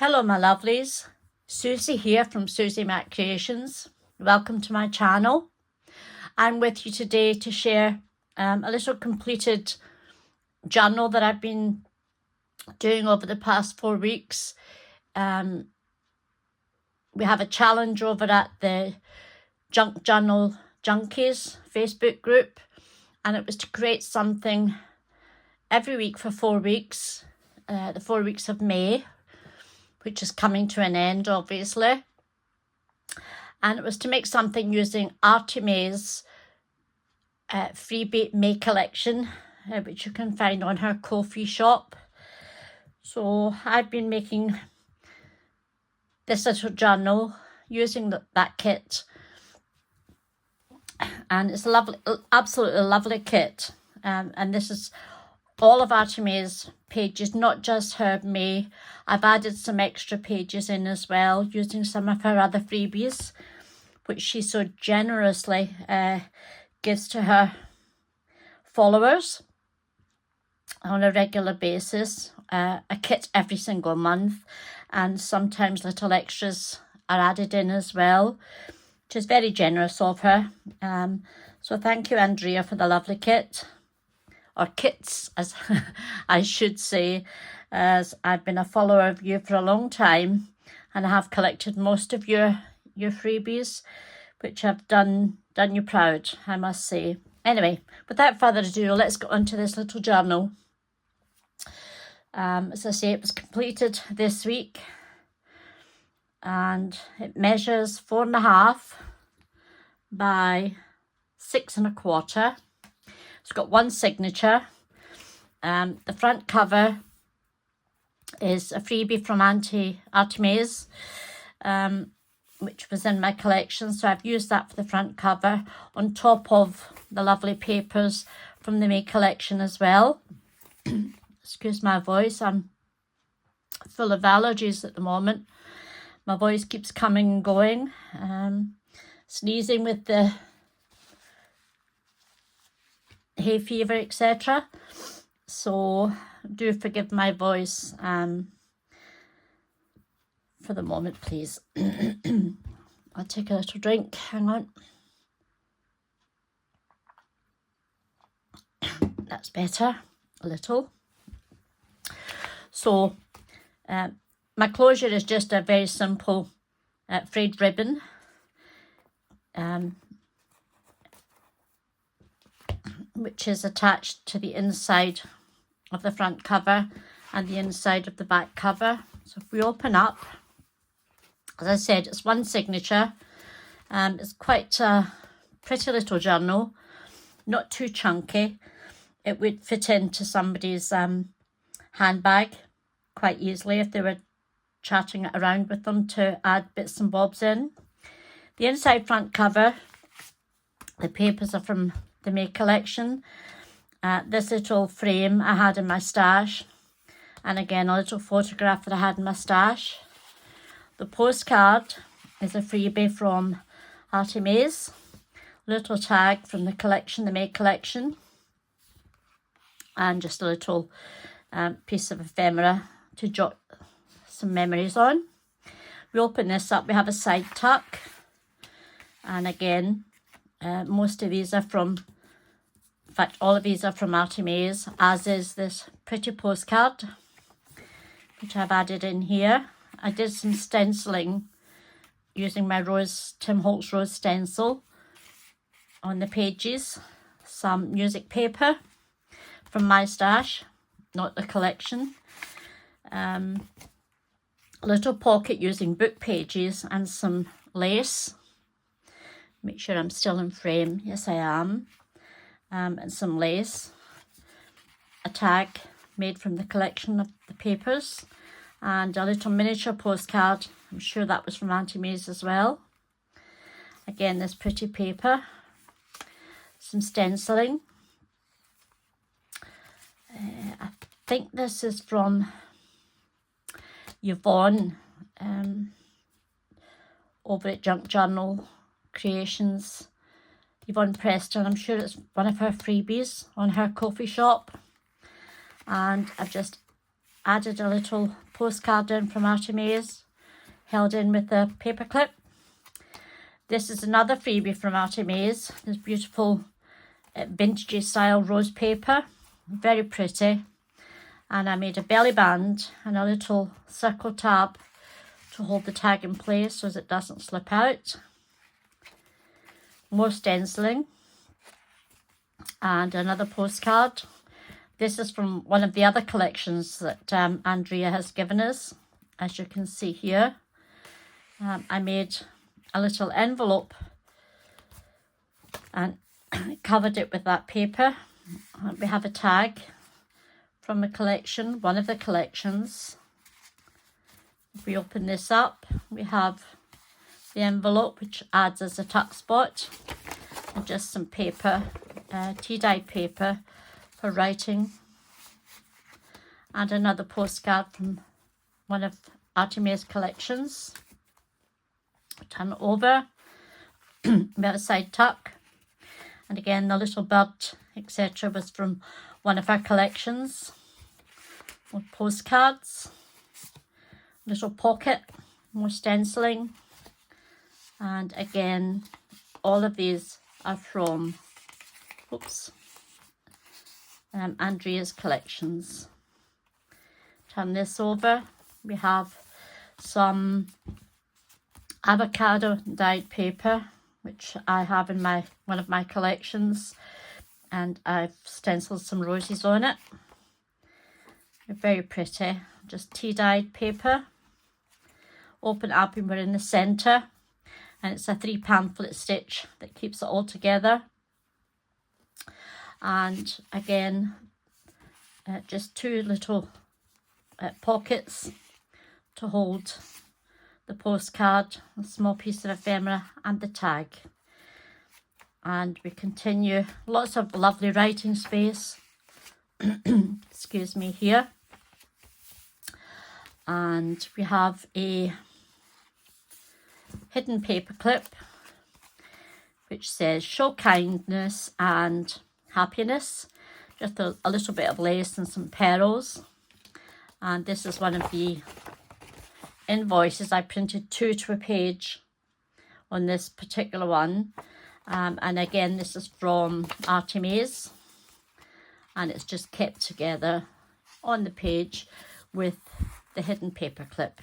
Hello my lovelies, Susie here from Susie Mac Creations. Welcome to my channel. I'm with you today to share a little completed journal that I've been doing over the past 4 weeks. We have a challenge over at the Journal Junkies Facebook group, and it was to create something every week for 4 weeks, the 4 weeks of May, which is coming to an end, obviously. And it was to make something using Artie Mae's freebie May collection, which you can find on her Ko-fi shop. So I've been making this little journal using that kit. And it's a lovely, absolutely lovely kit. And this is all of Artie Mae's pages, not just her May. I've added some extra pages in as well, using some of her other freebies, which she so generously gives to her followers on a regular basis. A kit every single month, and sometimes little extras are added in as well, which is very generous of her. So thank you, Andrea, for the lovely kit. Or kits, as I should say, as I've been a follower of you for a long time, and I have collected most of your freebies, which have done you proud, I must say. Anyway, without further ado, let's get on to this little journal. As I say, it was completed this week, and it measures 4.5 by 6.25. It's got one signature. The front cover is a freebie from Artie Mae's, which was in my collection. So I've used that for the front cover, on top of the lovely papers from the May collection as well. Excuse my voice, I'm full of allergies at the moment. My voice keeps coming and going. Sneezing with the hay fever, etc. So do forgive my voice for the moment, please. I'll take a little drink. Hang on. That's better. A little. So my closure is just a very simple frayed ribbon. Which is attached to the inside of the front cover and the inside of the back cover. So if we open up, as I said, it's one signature. It's quite a pretty little journal, not too chunky. It would fit into somebody's handbag quite easily if they were chatting it around with them to add bits and bobs in. The inside front cover, the papers are from the May collection. This little frame I had in my stash, and again a little photograph that I had in my stash. The postcard is a freebie from Artie Mae's, little tag from the collection, the May collection, and just a little piece of ephemera to jot some memories on. We open this up, we have a side tuck, and again most of these are from, in fact all of these are from Artie Mae's, as is this pretty postcard which I've added in here. I did some stenciling using my Tim Holtz Rose stencil on the pages, some music paper from my stash, not the collection, a little pocket using book pages and some lace. Make sure I'm still in frame. Yes, I am. And some lace. A tag made from the collection of the papers. And a little miniature postcard. I'm sure that was from Artie Mae's as well. Again, this pretty paper. Some stenciling. I think this is from Yvonne over at Junk Journal Creations, Yvonne Preston. I'm sure it's one of her freebies on her Ko-fi shop, and I've just added a little postcard in from Artemis, held in with the paper clip. This is another freebie from Artemis, this beautiful vintage style rose paper, very pretty. And I made a belly band and a little circle tab to hold the tag in place so as it doesn't slip out. More stenciling and another postcard. This is from one of the other collections that Andrea has given us, as you can see here. I made a little envelope and covered it with that paper. We have a tag from a collection, one of the collections. If we open this up, we have the envelope, which adds as a tuck spot, and just some paper, tea-dyed paper for writing, and another postcard from one of Artemis' collections. Turn it over. We have a side tuck, and again the little bird etc. was from one of our collections. More postcards, little pocket, more stenciling, and again all of these are from Andrea's collections. Turn this over. We have some avocado dyed paper, which I have in one of my collections, and I've stenciled some roses on it. They're very pretty, just tea dyed paper. Open up and we're in the centre, and it's a 3 pamphlet stitch that keeps it all together. And again, just 2 little pockets to hold the postcard, a small piece of ephemera and the tag. And we continue, lots of lovely writing space, excuse me, here. And we have a hidden paper clip which says show kindness and happiness, just a little bit of lace and some pearls. And this is one of the invoices. I printed 2 to a page on this particular one, and again this is from Artemis, and it's just kept together on the page with the hidden paper clip,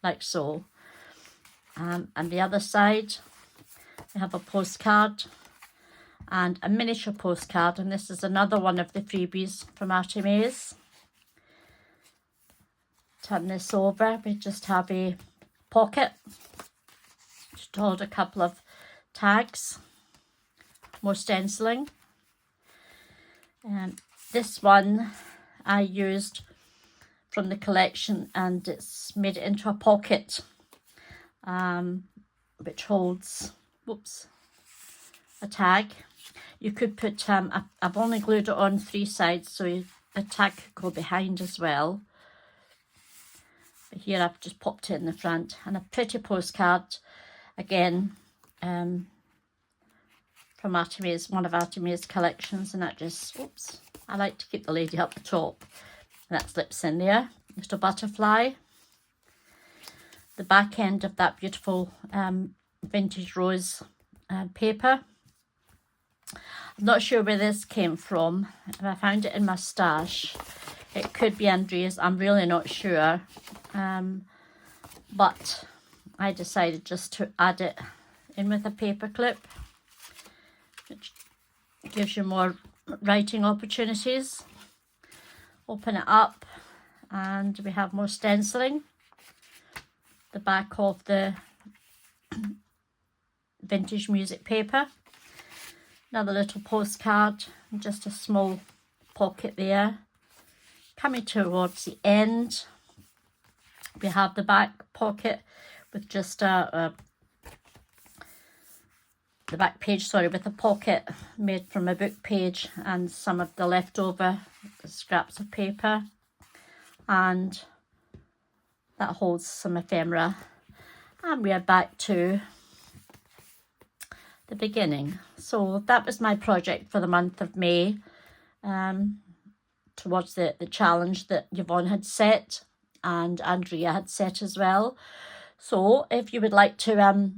like so. And the other side we have a postcard and a miniature postcard, and this is another one of the freebies from Artemis. Turn this over, we just have a pocket to hold a couple of tags, more stenciling. This one I used from the collection, and it's made it into a pocket which holds a tag. You could put, I've only glued it on 3 sides, so the tag could go behind as well. But here I've just popped it in the front, and a pretty postcard again from Artemis, one of Artemis' collections, and that just, I like to keep the lady up the top, and that slips in there. Little butterfly. The back end of that beautiful vintage rose paper. I'm not sure where this came from. I found it in my stash. It could be Andrea's, I'm really not sure. But I decided just to add it in with a paper clip, which gives you more writing opportunities. Open it up, and we have more stenciling. The back of the vintage music paper. Another little postcard, and just a small pocket there. Coming towards the end, we have the back pocket with just the back page, with a pocket made from a book page and some of the leftover scraps of paper, and that holds some ephemera. And we are back to the beginning. So that was my project for the month of May, towards the challenge that Yvonne had set. and Andrea had set as well. So if you would like to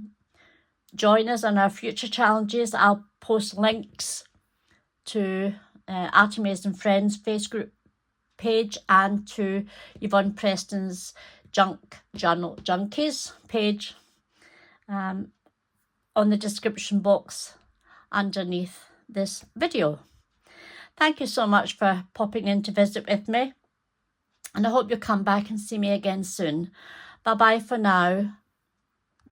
join us on our future challenges, I'll post links to Artemis and Friends Facebook page and to Yvonne Preston's Junkies page on the description box underneath this video. Thank you so much for popping in to visit with me, and I hope you'll come back and see me again soon. Bye bye for now.